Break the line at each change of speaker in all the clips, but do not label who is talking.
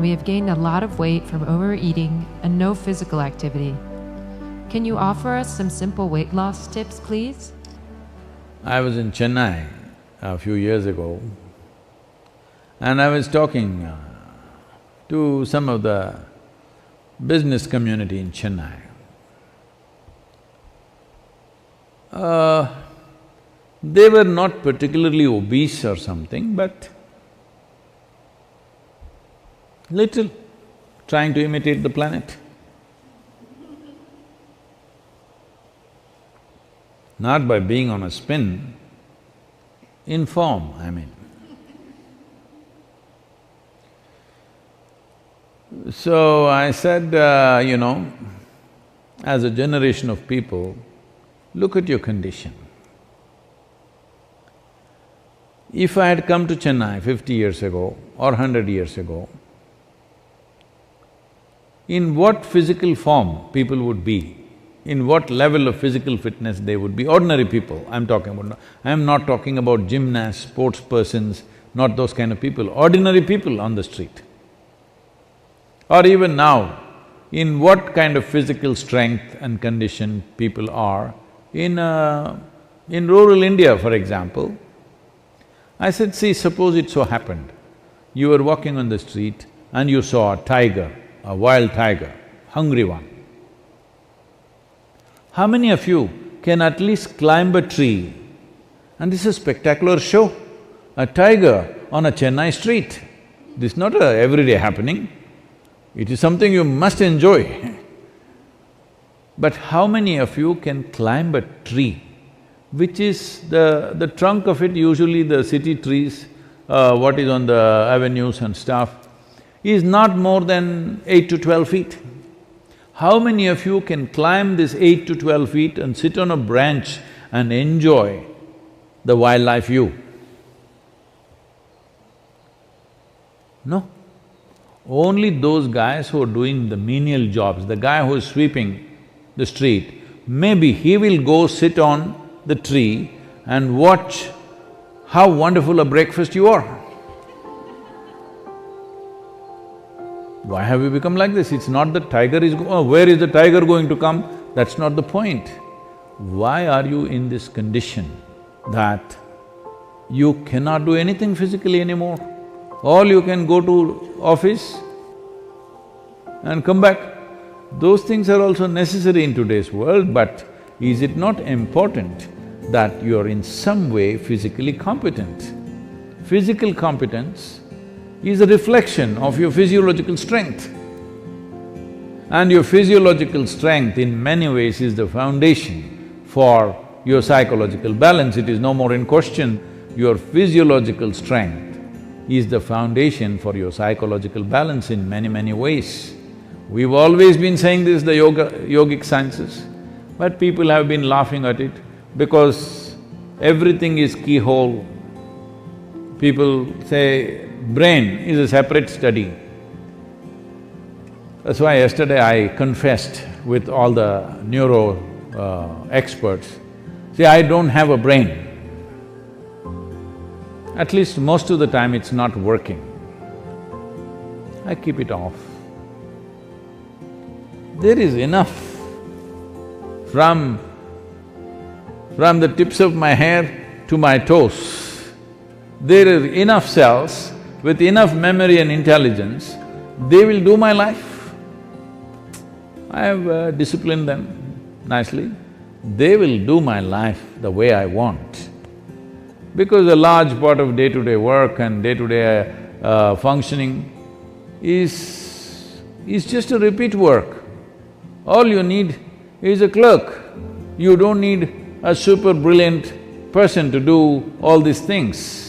found we have gained a lot of weight from overeating and no physical activity. Can you offer us some simple weight loss tips, please?
I was in Chennai a few years ago and I was talking to some of the business community in Chennai. They were not particularly obese or something, but little, trying to imitate the planet. Not by being on a spin, in form, I mean. So I said, as a generation of people, look at your condition. If I had come to Chennai 50 years ago or 100 years ago, in what physical form people would be, in what level of physical fitness they would be, ordinary people I'm talking about. I'm not talking about gymnasts, sports persons, not those kind of people, ordinary people on the street. Or even now, in what kind of physical strength and condition people are in rural India, for example. I said, see, suppose it so happened, you were walking on the street and you saw a tiger, a wild tiger, hungry one. How many of you can at least climb a tree? And this is a spectacular show, a tiger on a Chennai street. This is not a everyday happening, it is something you must enjoy. But how many of you can climb a tree, which is the trunk of it, usually the city trees, what is on the avenues and stuff, is not more than 8 to 12 feet. How many of you can climb this 8 to 12 feet and sit on a branch and enjoy the wildlife view? No. Only those guys who are doing the menial jobs, the guy who is sweeping the street, maybe he will go sit on the tree and watch how wonderful a breakfast you are. Why have we become like this? It's not the tiger is where is the tiger going to come? That's not the point. Why are you in this condition that you cannot do anything physically anymore? All you can go to office and come back. Those things are also necessary in today's world, but is it not important that you are in some way physically competent? Physical competence is a reflection of your physiological strength. And your physiological strength in many ways is the foundation for your psychological balance. It is no more in question. Your physiological strength is the foundation for your psychological balance in many, many ways. We've always been saying this, the yogic sciences, but people have been laughing at it because everything is keyhole. People say brain is a separate study. That's why yesterday I confessed with all the neuro experts, see, I don't have a brain. At least most of the time it's not working. I keep it off. There is enough from the tips of my hair to my toes. There are enough cells with enough memory and intelligence, they will do my life. I have disciplined them nicely. They will do my life the way I want. Because a large part of day-to-day work and day-to-day functioning is just a repeat work. All you need is a clerk. You don't need a super brilliant person to do all these things.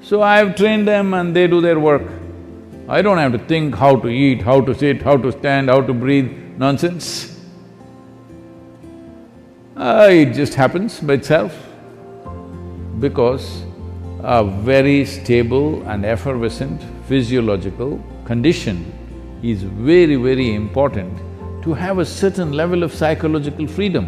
So I have trained them and they do their work. I don't have to think how to eat, how to sit, how to stand, how to breathe, nonsense. It just happens by itself because a very stable and effervescent physiological condition is very, very important to have a certain level of psychological freedom.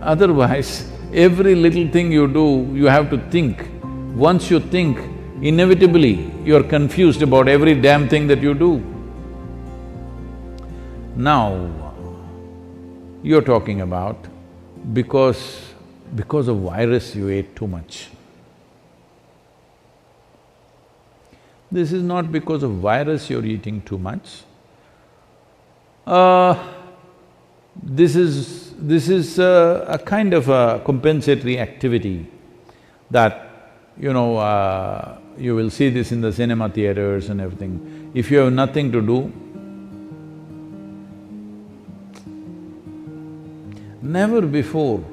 Otherwise, every little thing you do, you have to think. Once you think, inevitably you're confused about every damn thing that you do. Now, you're talking about because of virus you ate too much. This is not because of virus you're eating too much. This is a kind of a compensatory activity that, you will see this in the cinema theaters and everything. If you have nothing to do, never before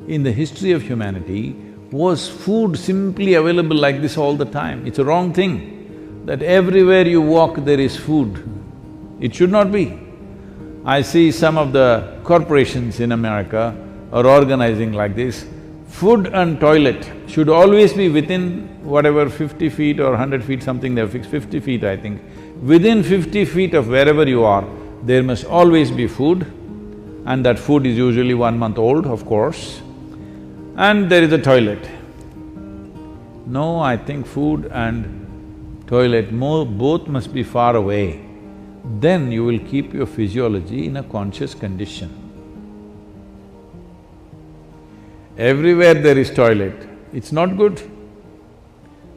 in the history of humanity was food simply available like this all the time. It's a wrong thing that everywhere you walk there is food. It should not be. I see some of the corporations in America are organizing like this. Food and toilet should always be within whatever 50 feet or 100 feet, something they've fixed, 50 feet I think. Within 50 feet of wherever you are, there must always be food, and that food is usually 1 month old, of course, and there is a toilet. No, I think food and toilet both must be far away. Then you will keep your physiology in a conscious condition. Everywhere there is toilet, it's not good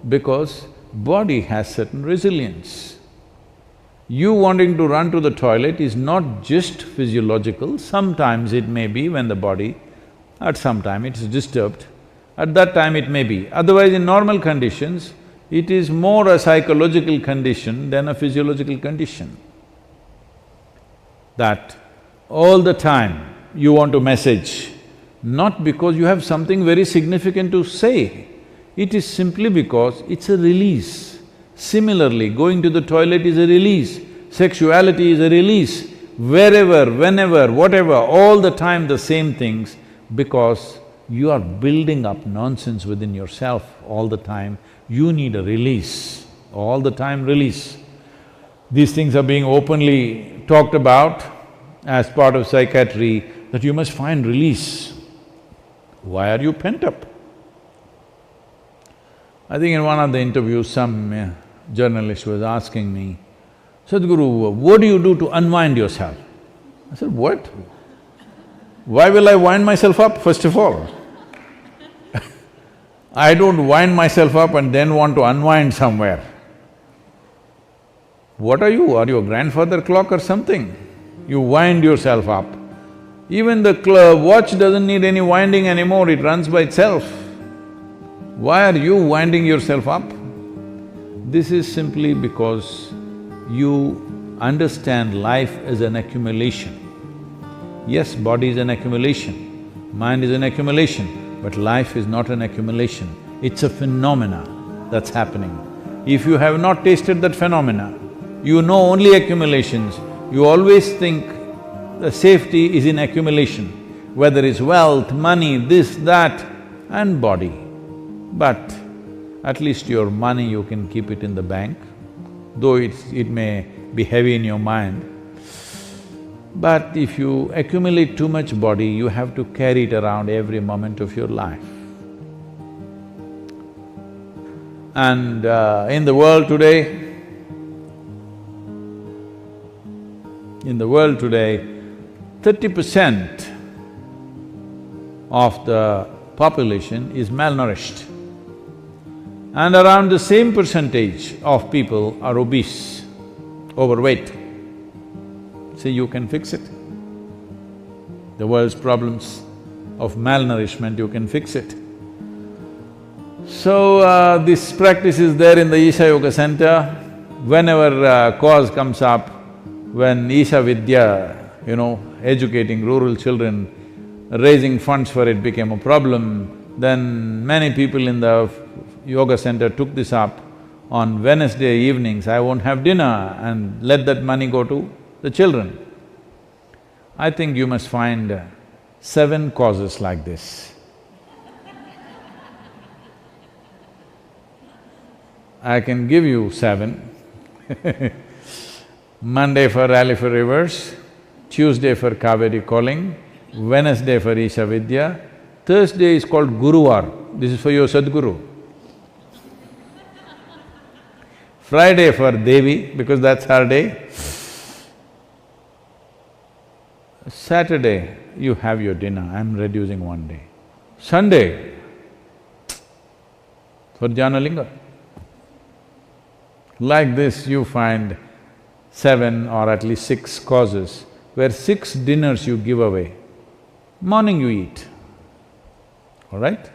because body has certain resilience. You wanting to run to the toilet is not just physiological, sometimes it may be when the body, at some time it is disturbed, at that time it may be. Otherwise, in normal conditions, it is more a psychological condition than a physiological condition. That all the time you want to message, not because you have something very significant to say, it is simply because it's a release. Similarly, going to the toilet is a release, sexuality is a release, wherever, whenever, whatever, all the time the same things, because you are building up nonsense within yourself all the time, you need a release, all the time release. These things are being openly talked about as part of psychiatry, that you must find release. Why are you pent up? I think in one of the interviews, some journalist was asking me, Sadhguru, what do you do to unwind yourself? I said, what? Why will I wind myself up, first of all? I don't wind myself up and then want to unwind somewhere. What are you? Are you a grandfather clock or something? You wind yourself up. Even the watch doesn't need any winding anymore, it runs by itself. Why are you winding yourself up? This is simply because you understand life as an accumulation. Yes, body is an accumulation, mind is an accumulation, but life is not an accumulation, it's a phenomena that's happening. If you have not tasted that phenomena, you know only accumulations, you always think the safety is in accumulation, whether it's wealth, money, this, that, and body. But at least your money you can keep it in the bank, though it may be heavy in your mind. But if you accumulate too much body, you have to carry it around every moment of your life. And in the world today, 30% of the population is malnourished, and around the same percentage of people are obese, overweight. See, you can fix it. The world's problems of malnourishment, you can fix it. So, this practice is there in the Isha Yoga Center. Whenever cause comes up, when Isha Vidya, educating rural children, raising funds for it became a problem, then many people in the yoga center took this up. On Wednesday evenings, I won't have dinner and let that money go to the children. I think you must find 7 causes like this. I can give you 7. Monday for Rally for Rivers, Tuesday for Kaveri Calling, Wednesday for Isha Vidya, Thursday is called Guruvar, this is for your Sadhguru. Friday for Devi, because that's her day. Saturday, you have your dinner, I'm reducing one day. Sunday, for Janalinga. Like this, you find 7 or at least 6 causes where 6 dinners you give away. Morning you eat, all right?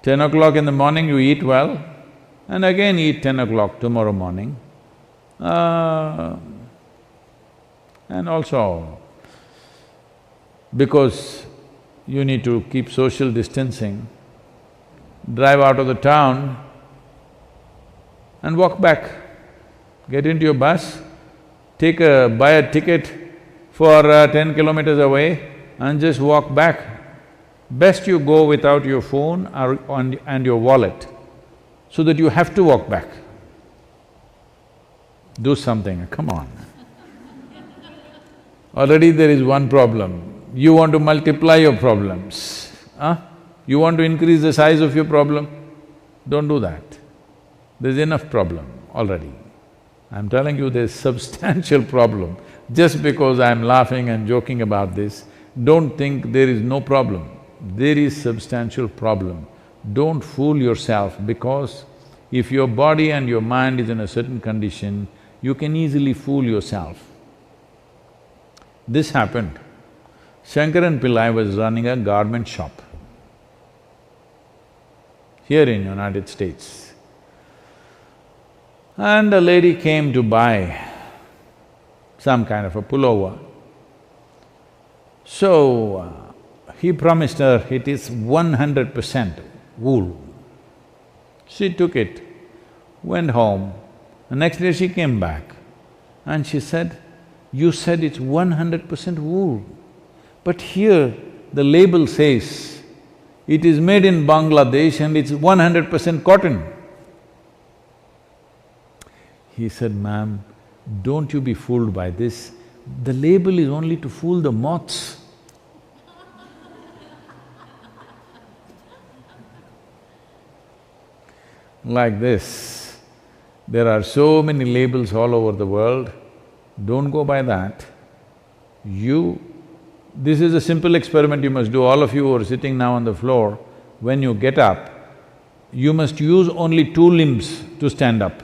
10 o'clock in the morning you eat well, and again eat 10 o'clock tomorrow morning. And also, because you need to keep social distancing, drive out of the town and walk back. Get into your bus, buy a ticket for 10 kilometers away and just walk back. Best you go without your phone and your wallet, so that you have to walk back. Do something, come on. Already there is one problem. You want to multiply your problems, huh? You want to increase the size of your problem? Don't do that. There's enough problem already. I'm telling you, there's substantial problem. Just because I'm laughing and joking about this, don't think there is no problem. There is substantial problem. Don't fool yourself, because if your body and your mind is in a certain condition, you can easily fool yourself. This happened. Shankaran Pillai was running a garment shop here in United States. And a lady came to buy some kind of a pullover. So, he promised her it is 100% wool. She took it, went home. The next day she came back and she said, "You said it's 100% wool, but here the label says it is made in Bangladesh and it's 100% cotton." He said, "Ma'am, don't you be fooled by this. The label is only to fool the moths." Like this, there are so many labels all over the world, don't go by that. This is a simple experiment you must do, all of you who are sitting now on the floor. When you get up, you must use only 2 limbs to stand up.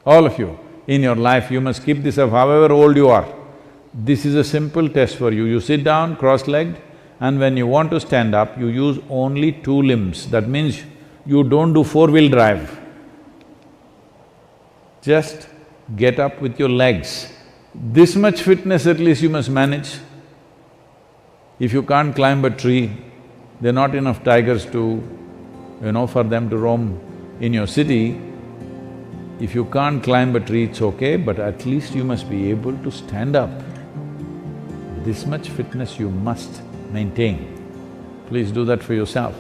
All of you, in your life, you must keep this up, however old you are. This is a simple test for you. You sit down cross-legged, and when you want to stand up, you use only 2 limbs. That means you don't do 4-wheel drive. Just get up with your legs. This much fitness at least you must manage. If you can't climb a tree, there are not enough tigers to, for them to roam in your city. If you can't climb a tree, it's okay, but at least you must be able to stand up. This much fitness you must maintain. Please do that for yourself.